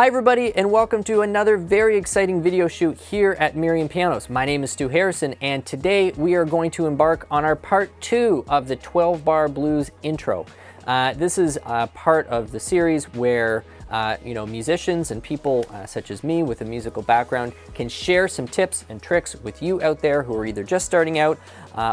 Hi everybody, and welcome to another very exciting video shoot here at Merriam Pianos. My name is Stu Harrison, and today we are going to embark on our part 2 of the 12-bar blues intro. This is part of the series where musicians and people such as me with a musical background can share some tips and tricks with you out there who are either just starting out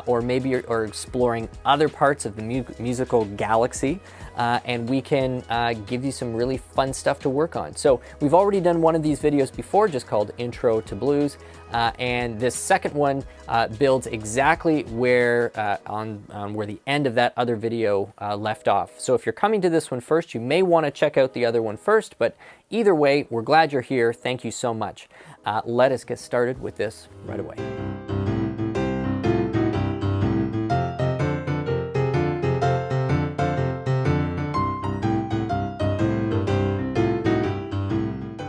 or maybe are exploring other parts of the musical galaxy. And we can give you some really fun stuff to work on. So we've already done one of these videos before, just called Intro to Blues, and this second one builds exactly where where the end of that other video left off. So if you're coming to this one first, you may want to check out the other one first, but either way, we're glad you're here. Thank you so much. Let us get started with this right away.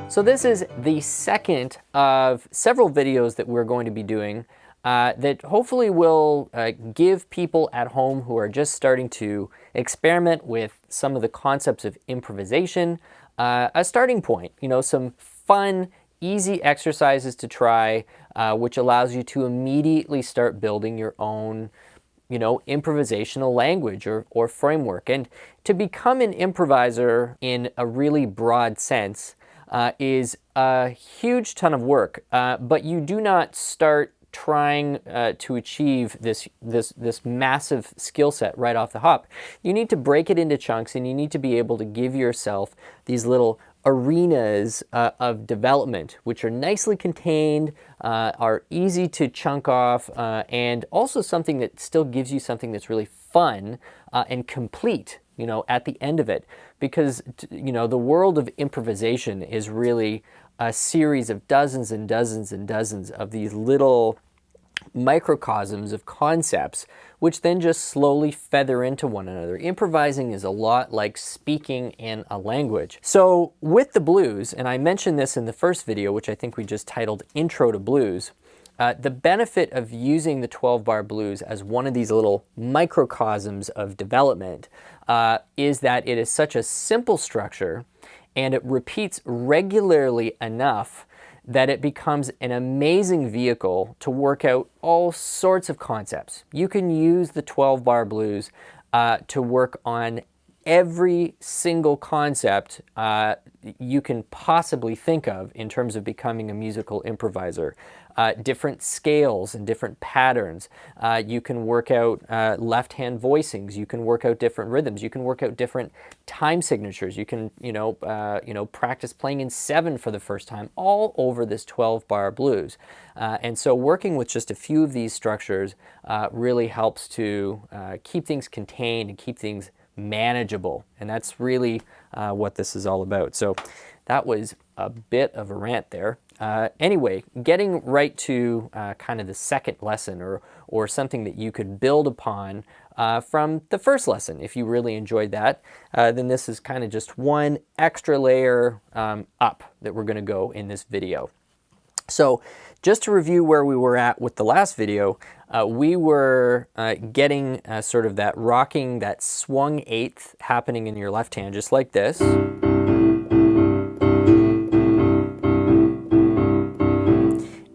So this is the second of several videos that we're going to be doing that hopefully will give people at home who are just starting to experiment with some of the concepts of improvisation a starting point. You know, some fun, easy exercises to try, which allows you to immediately start building your own improvisational language or framework. And to become an improviser in a really broad sense is a huge ton of work, but you do not start trying to achieve this massive skill set right off the hop. You need to break it into chunks, and you need to be able to give yourself these little arenas of development, which are nicely contained, are easy to chunk off, and also something that still gives you something that's really fun and complete, at the end of it. Because, the world of improvisation is really a series of dozens and dozens and dozens of these little microcosms of concepts, which then just slowly feather into one another. Improvising is a lot like speaking in a language. So with the blues, and I mentioned this in the first video, which I think we just titled Intro to Blues, the benefit of using the 12-bar blues as one of these little microcosms of development is that it is such a simple structure, and it repeats regularly enough that it becomes an amazing vehicle to work out all sorts of concepts. You can use the 12-bar blues to work on every single concept you can possibly think of in terms of becoming a musical improviser. Different scales and different patterns. You can work out left-hand voicings. You can work out different rhythms. You can work out different time signatures. You can, practice playing in 7 for the first time, all over this 12-bar blues. And so working with just a few of these structures really helps to keep things contained and keep things manageable. And that's really what this is all about. So that was a bit of a rant there. Anyway, getting right to kind of the second lesson or something that you could build upon from the first lesson. If you really enjoyed that, then this is kind of just one extra layer up that we're going to go in this video. So just to review where we were at with the last video, we were getting sort of that rocking, that swung eighth happening in your left hand, just like this.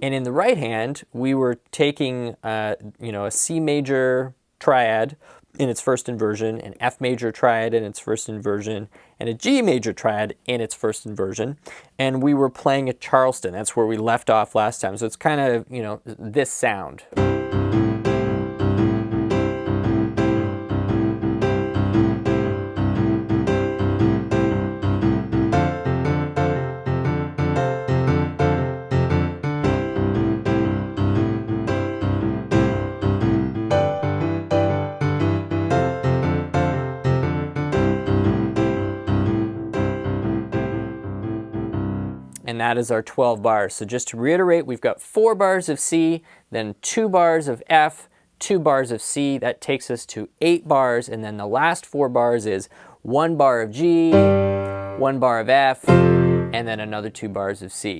And in the right hand, we were taking, a C major triad in its first inversion, an F major triad in its first inversion, and a G major triad in its first inversion. And we were playing a Charleston. That's where we left off last time. So it's kind of, this sound. And that is our 12 bars. So just to reiterate, we've got 4 bars of C, then 2 bars of F, 2 bars of C. That takes us to 8 bars, and then the last 4 bars is 1 bar of G, 1 bar of F, and then another 2 bars of C.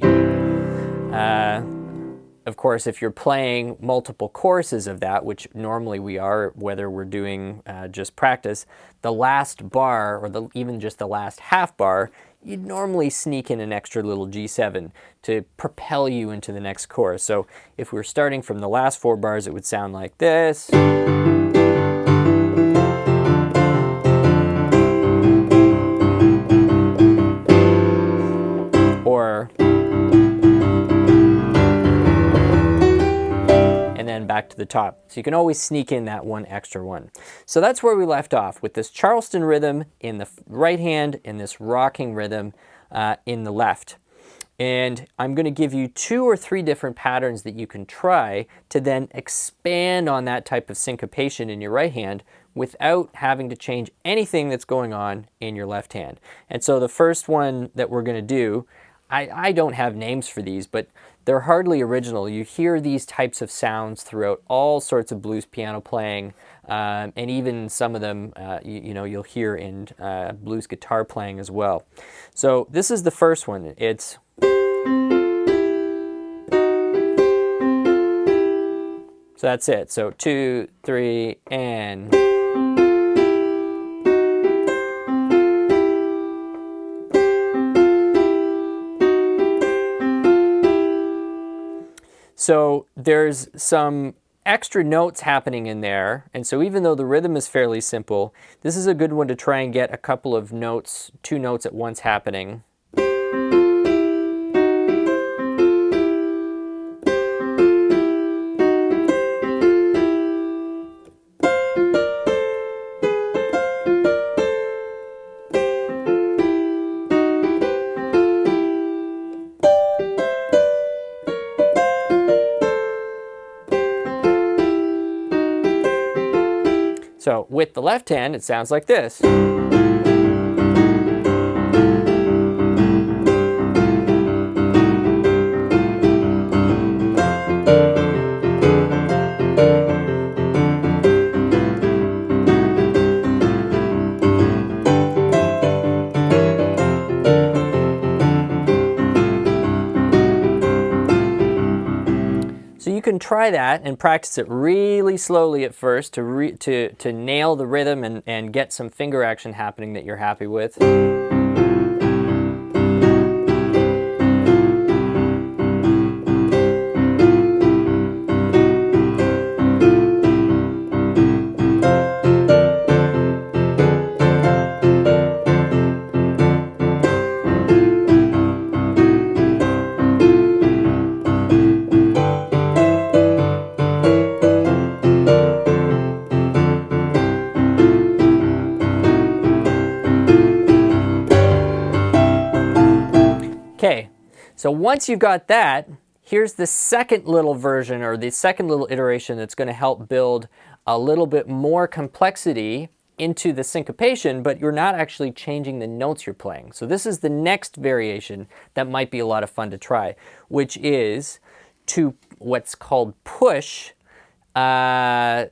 Of course, if you're playing multiple choruses of that, which normally we are, whether we're doing just practice, the last bar, or even just the last half bar, you'd normally sneak in an extra little G7 to propel you into the next chorus. So if we're starting from the last 4 bars, it would sound like this. Or, and then back to the top. So you can always sneak in that one extra one. So that's where we left off, with this Charleston rhythm in the right hand and this rocking rhythm in the left. And I'm going to give you 2 or 3 different patterns that you can try to then expand on that type of syncopation in your right hand without having to change anything that's going on in your left hand. And so the first one that we're going to do, I don't have names for these, but they're hardly original. You hear these types of sounds throughout all sorts of blues piano playing, and even some of them you'll hear in blues guitar playing as well. So this is the first one. It's so that's it. So 2, 3, and so there's some extra notes happening in there, and so even though the rhythm is fairly simple, this is a good one to try and get a couple of notes, 2 notes at once happening. So with the left hand, it sounds like this. So you can try that and practice it really slowly at first to nail the rhythm and get some finger action happening that you're happy with. Okay, so once you've got that, here's the second little version, or the second little iteration, that's going to help build a little bit more complexity into the syncopation, but you're not actually changing the notes you're playing. So this is the next variation that might be a lot of fun to try, which is to what's called push the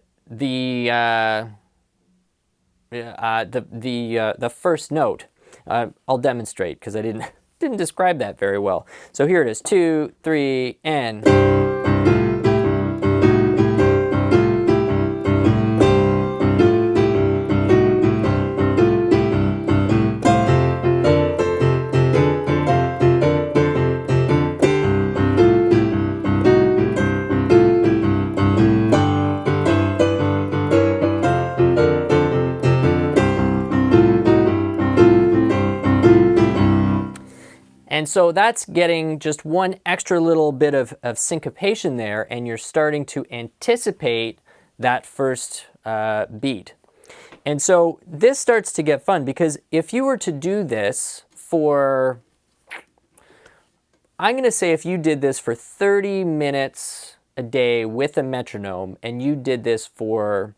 first note. I'll demonstrate because I didn't describe that very well. So here it is, 2, 3, and. And so that's getting just one extra little bit of syncopation there, and you're starting to anticipate that first beat. And so this starts to get fun, because if you were to do this for, I'm going to say if you did this for 30 minutes a day with a metronome, and you did this for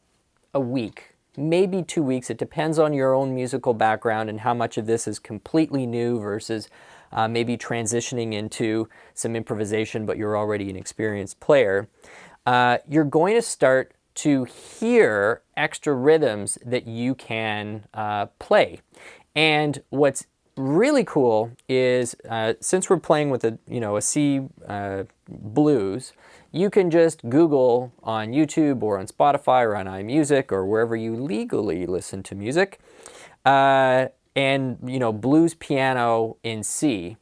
a week, maybe 2 weeks, it depends on your own musical background and how much of this is completely new versus maybe transitioning into some improvisation, but you're already an experienced player, you're going to start to hear extra rhythms that you can play. And what's really cool is, since we're playing with a C blues, you can just Google on YouTube or on Spotify or on iMusic or wherever you legally listen to music, and, you know, blues piano in C.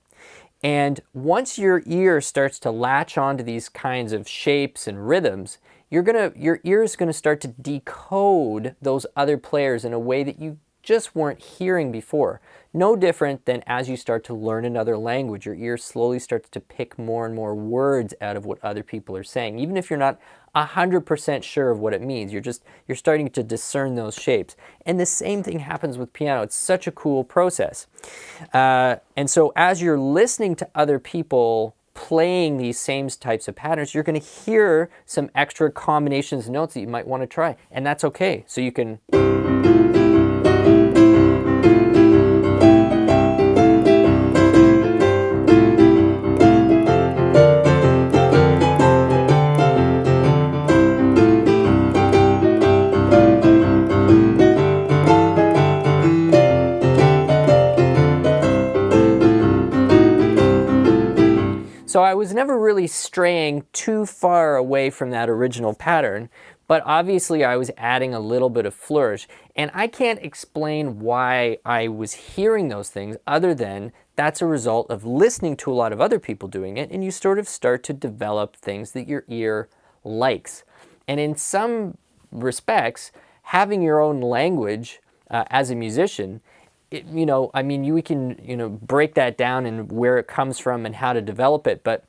And once your ear starts to latch onto these kinds of shapes and rhythms, your ear is gonna start to decode those other players in a way that you just weren't hearing before. No different than as you start to learn another language, your ear slowly starts to pick more and more words out of what other people are saying. Even if you're not 100% sure of what it means, you're starting to discern those shapes. And the same thing happens with piano. It's such a cool process. And so as you're listening to other people playing these same types of patterns, you're going to hear some extra combinations of notes that you might want to try, and that's okay. So you can So I was never really straying too far away from that original pattern, but obviously I was adding a little bit of flourish. And I can't explain why I was hearing those things other than that's a result of listening to a lot of other people doing it, and you sort of start to develop things that your ear likes. And in some respects, having your own language as a musician, you know, I mean, we can, you know, break that down and where it comes from and how to develop it. But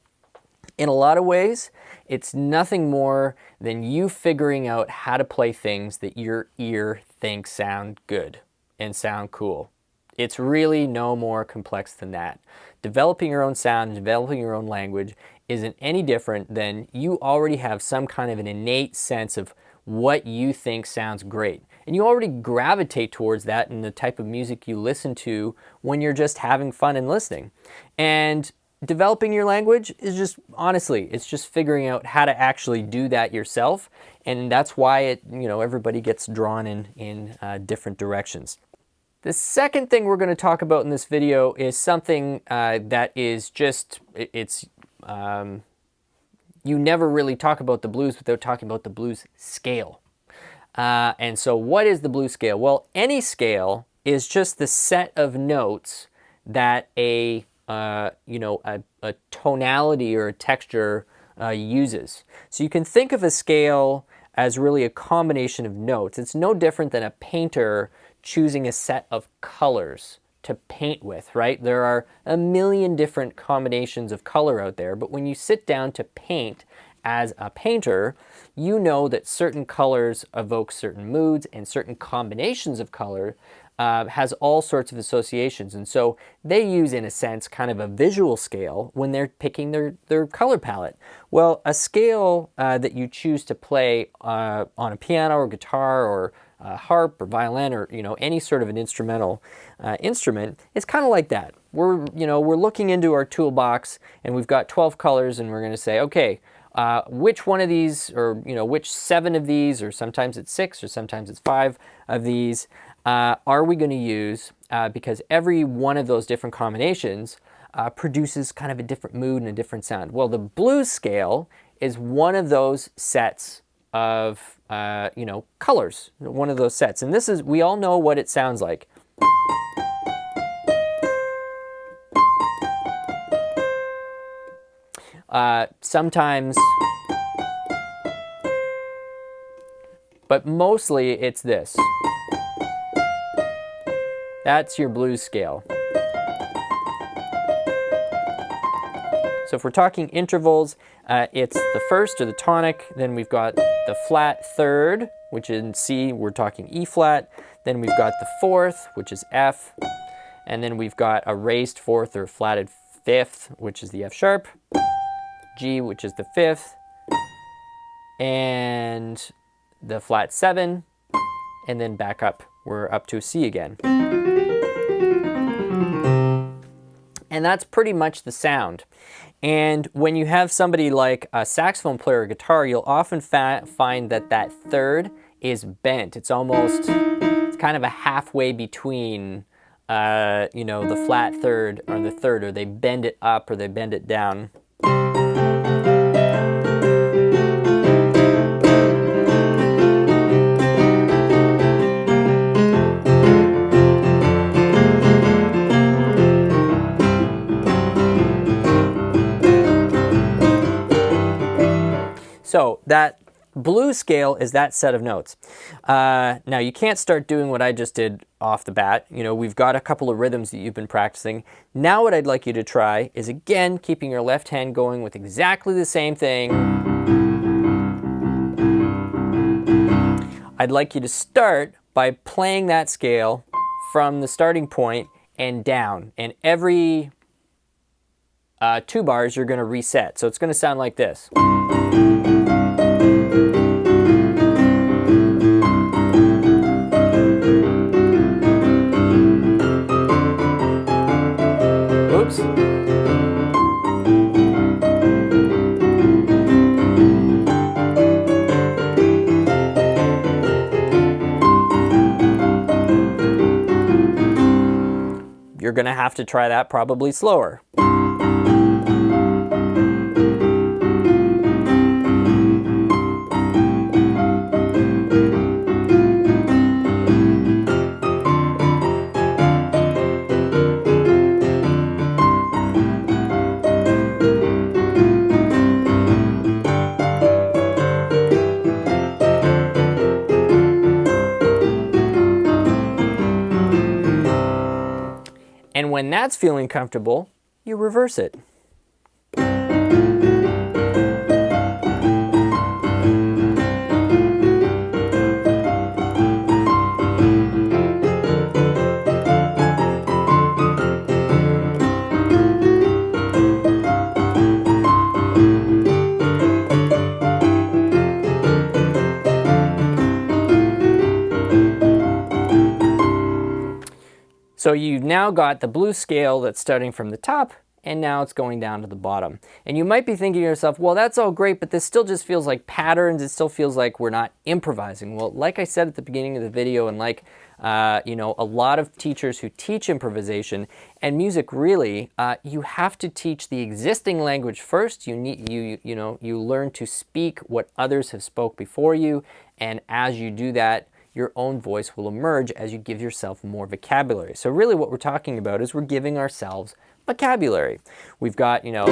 in a lot of ways, it's nothing more than you figuring out how to play things that your ear thinks sound good and sound cool. It's really no more complex than that. Developing your own sound, developing your own language isn't any different than you already have some kind of an innate sense of what you think sounds great. And you already gravitate towards that in the type of music you listen to when you're just having fun and listening. And developing your language is just, honestly, it's just figuring out how to actually do that yourself. And that's why everybody gets drawn in different directions. The second thing we're going to talk about in this video is something that is just, you never really talk about the blues without talking about the blues scale. And so what is the blues scale? Well, any scale is just the set of notes that a tonality or a texture uses. So you can think of a scale as really a combination of notes. It's no different than a painter choosing a set of colors to paint with, right? There are a million different combinations of color out there, but when you sit down to paint as a painter, you know that certain colors evoke certain moods, and certain combinations of color has all sorts of associations. And so they use, in a sense, kind of a visual scale when they're picking their color palette. Well, a scale that you choose to play on a piano or guitar or harp or violin or any sort of an instrumental instrument is kind of like that. We're looking into our toolbox and we've got 12 colors, and we're going to say, okay, which one of these, or which 7 of these, or sometimes it's 6 or sometimes it's 5 of these, are we going to use, because every one of those different combinations produces kind of a different mood and a different sound. Well, the blues scale is one of those sets of colors, one of those sets. And we all know what it sounds like. Sometimes, but mostly it's this. That's your blues scale. So if we're talking intervals, it's the first or the tonic, then we've got the flat third, which in C we're talking E flat, then we've got the fourth, which is F, and then we've got a raised fourth or flatted fifth, which is the F sharp, G, which is the fifth, and the flat 7, and then back up. We're up to C again. And that's pretty much the sound. And when you have somebody like a saxophone player or guitar, you'll often find that third is bent. It's kind of a halfway between the flat third or the third, or they bend it up or they bend it down. So that blue scale is that set of notes. Now you can't start doing what I just did off the bat. You know, we've got a couple of rhythms that you've been practicing. Now what I'd like you to try is, again, keeping your left hand going with exactly the same thing. I'd like you to start by playing that scale from the starting point and down. And every 2 bars you're going to reset. So it's going to sound like this. Oops. You're going to have to try that probably slower. And when that's feeling comfortable, you reverse it. So you've now got the blue scale that's starting from the top, and now it's going down to the bottom. And you might be thinking to yourself, well, that's all great, but this still just feels like patterns. It still feels like we're not improvising. Well, like I said at the beginning of the video, and like you know, a lot of teachers who teach improvisation and music, really, you have to teach the existing language first. You learn to speak what others have spoke before you, and as you do that, your own voice will emerge as you give yourself more vocabulary. So really what we're talking about is we're giving ourselves vocabulary. We've got, you know,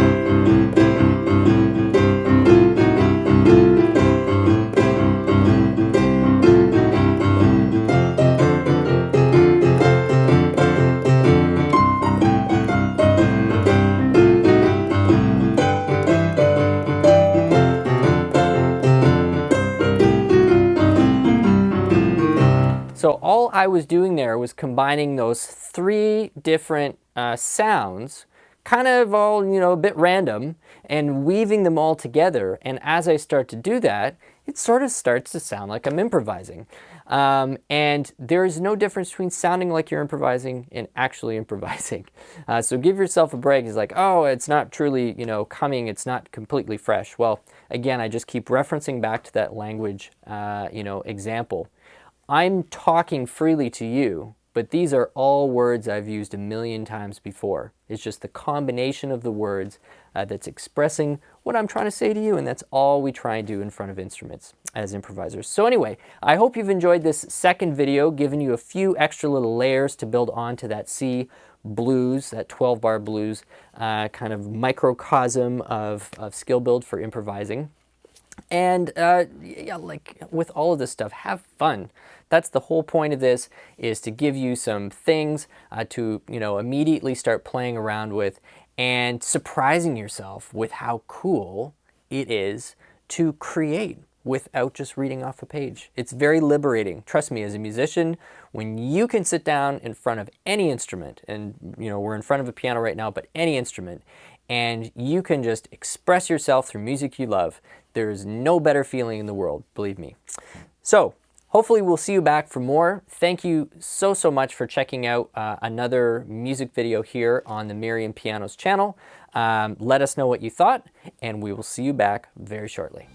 so all I was doing there was combining those 3 different sounds, kind of all, you know, a bit random, and weaving them all together. And as I start to do that, it sort of starts to sound like I'm improvising. And there is no difference between sounding like you're improvising and actually improvising. So give yourself a break. It's like, oh, it's not truly, you know, coming, it's not completely fresh. Well, again, I just keep referencing back to that language, you know, example. I'm talking freely to you, but these are all words I've used a million times before. It's just the combination of the words that's expressing what I'm trying to say to you, and that's all we try and do in front of instruments as improvisers. So anyway, I hope you've enjoyed this second video, giving you a few extra little layers to build onto that C blues, that 12-bar blues, kind of microcosm of skill build for improvising. And yeah, like with all of this stuff, have fun. That's the whole point of this, is to give you some things to, you know, immediately start playing around with and surprising yourself with how cool it is to create without just reading off a page. It's very liberating. Trust me, as a musician, when you can sit down in front of any instrument, and you know, we're in front of a piano right now, but any instrument, and you can just express yourself through music you love, there's no better feeling in the world, believe me. So hopefully we'll see you back for more. Thank you so much for checking out another music video here on the Merriam Pianos channel. Let us know what you thought, and we will see you back very shortly.